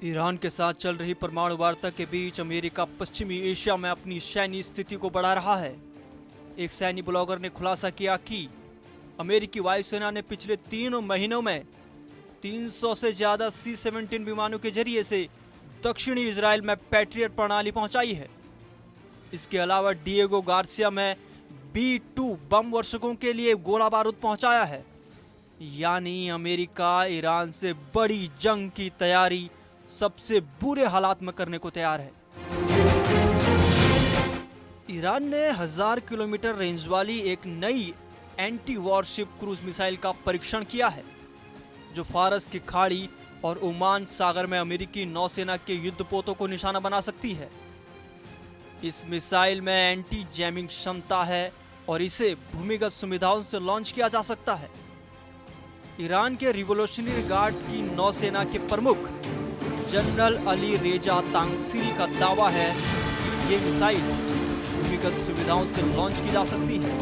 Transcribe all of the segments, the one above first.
Iran के साथ चल रही परमाणु वार्ता के बीच अमेरिका पश्चिमी एशिया में अपनी सैन्य स्थिति को बढ़ा रहा है। एक सैन्य ब्लॉगर ने खुलासा किया कि अमेरिकी वायुसेना ने पिछले 3 महीनों में 300 से ज्यादा C-17 विमानों के जरिए से दक्षिणी इजराइल में पैट्रियट प्रणाली पहुंचाई है। इसके अलावा डिएगो गार्सिया में B-2 बम वर्षकों के लिए गोला बारूद पहुंचाया है। यानी अमेरिका ईरान से बड़ी जंग की तैयारी सबसे बुरे हालात में करने को तैयार है। ईरान ने 1000 किलोमीटर रेंज वाली एक नई एंटी वॉरशिप क्रूज मिसाइल का परीक्षण किया है, जो फारस की खाड़ी और ओमान सागर में अमेरिकी नौसेना के युद्धपोतों को निशाना बना सकती है। इस मिसाइल में एंटी जैमिंग क्षमता है और इसे भूमिगत सुविधाओं से लॉन्च किया जा सकता है। ईरान के रिवोल्यूशनरी गार्ड की नौसेना के प्रमुख जनरल अली रेजा तांगसीरी का दावा है कि ये मिसाइल भूमिगत सुविधाओं से लॉन्च की जा सकती है।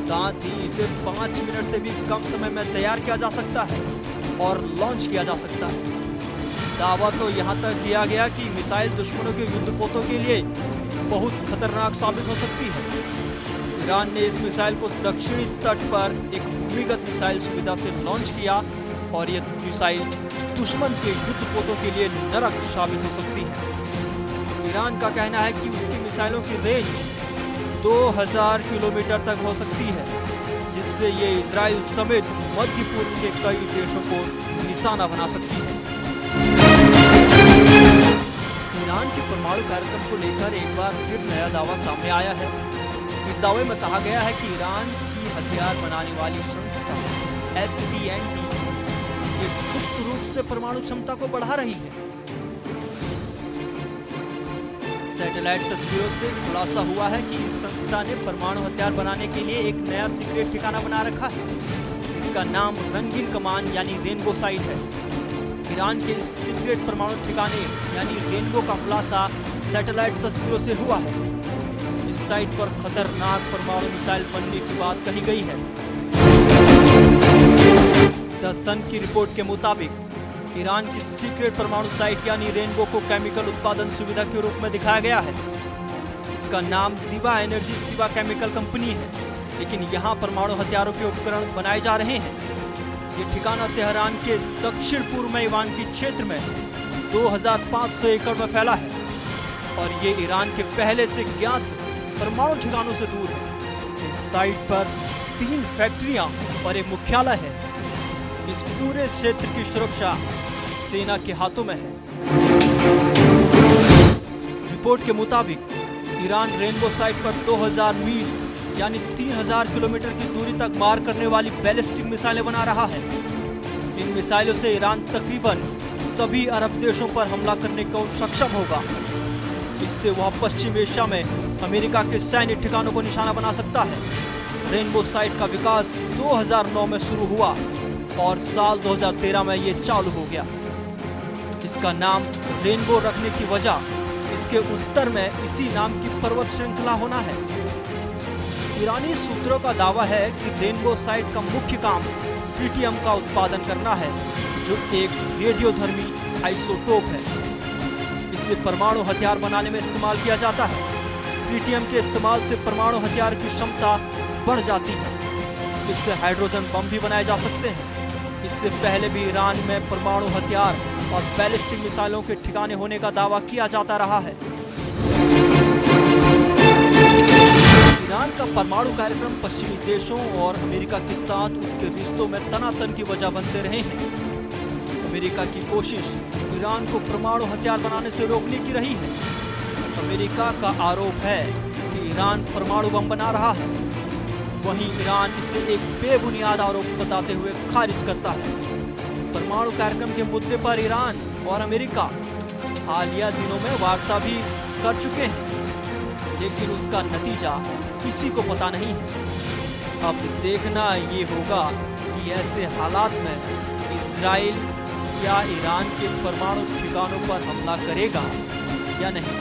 साथ ही इसे 5 मिनट से भी कम समय में तैयार किया जा सकता है और लॉन्च किया जा सकता है। दावा तो यहाँ तक किया गया कि मिसाइल दुश्मनों के युद्धपोतों के लिए बहुत खतरनाक साबित हो सकती है। ईरान ने इस मिसाइल को दक्षिणी तट पर एक भूमिगत मिसाइल सुविधा से लॉन्च किया और यह मिसाइल दुश्मन के युद्धपोतों के लिए नरक साबित हो सकती है। ईरान का कहना है कि उसकी मिसाइलों की रेंज 2000 किलोमीटर तक हो सकती है, जिससे ये इजराइल समेत मध्य पूर्व के कई देशों को निशाना बना सकती है। ईरान के परमाणु कार्यक्रम को लेकर एक बार फिर नया दावा सामने आया है। इस दावे में कहा गया है कि ईरान की हथियार बनाने वाली संस्था SDND ये गुप्त रूप से परमाणु क्षमता को बढ़ा रही है। सैटेलाइट तस्वीरों से खुलासा हुआ है कि इस संस्था ने परमाणु हथियार बनाने के लिए एक नया सीक्रेट ठिकाना बना रखा है, जिसका नाम रंगीन कमान यानी रेनबो साइट है। ईरान के इस सीक्रेट परमाणु ठिकाने यानी रेनबो का खुलासा सैटेलाइट तस्वीरों से हुआ है। इस साइट पर खतरनाक परमाणु मिसाइल बनने की बात कही गई है। द सन की रिपोर्ट के मुताबिक ईरान की सीक्रेट परमाणु साइट यानी रेनबो को केमिकल उत्पादन सुविधा के रूप में दिखाया गया है। इसका नाम दिवा एनर्जी सिवा केमिकल कंपनी है, लेकिन यहाँ परमाणु हथियारों के उपकरण बनाए जा रहे हैं। ये ठिकाना तेहरान के दक्षिण पूर्व में ईवान की क्षेत्र में 2500 एकड़ में फैला है और ये ईरान के पहले से ज्ञात परमाणु ठिकानों से दूर है। इस साइट पर 3 फैक्ट्रियां और एक मुख्यालय है। इस पूरे क्षेत्र की सुरक्षा सेना के हाथों में है। रिपोर्ट के मुताबिक ईरान रेनबो साइट पर 2000 मील यानी 3000 किलोमीटर की दूरी तक मार करने वाली बैलिस्टिक मिसाइलें बना रहा है। इन मिसाइलों से ईरान तकरीबन सभी अरब देशों पर हमला करने को सक्षम होगा। इससे वह पश्चिम एशिया में अमेरिका के सैन्य ठिकानों को निशाना बना सकता है। रेनबो साइट का विकास 2009 में शुरू हुआ और साल 2013 में ये चालू हो गया। इसका नाम रेनबो रखने की वजह इसके उत्तर में इसी नाम की पर्वत श्रृंखला होना है। ईरानी सूत्रों का दावा है कि रेनबो साइट का मुख्य काम ट्रिटियम का उत्पादन करना है, जो एक रेडियोधर्मी आइसोटोप है। इसे परमाणु हथियार बनाने में इस्तेमाल किया जाता है। ट्रिटियम के इस्तेमाल से परमाणु हथियार की क्षमता बढ़ जाती है। इससे हाइड्रोजन बम भी बनाए जा सकते हैं। इससे पहले भी ईरान में परमाणु हथियार और बैलिस्टिक मिसाइलों के ठिकाने होने का दावा किया जाता रहा है। ईरान का परमाणु कार्यक्रम पश्चिमी देशों और अमेरिका के साथ उसके रिश्तों में तनातन की वजह बनते रहे हैं। अमेरिका की कोशिश ईरान को परमाणु हथियार बनाने से रोकने की रही है। अमेरिका का आरोप है कि ईरान परमाणु बम बना रहा है, वहीं ईरान इसे एक बेबुनियाद आरोप बताते हुए खारिज करता है। परमाणु कार्यक्रम के मुद्दे पर ईरान और अमेरिका हालिया दिनों में वार्ता भी कर चुके हैं, लेकिन उसका नतीजा किसी को पता नहीं है। अब देखना ये होगा कि ऐसे हालात में इजराइल क्या ईरान के परमाणु ठिकानों पर हमला करेगा या नहीं।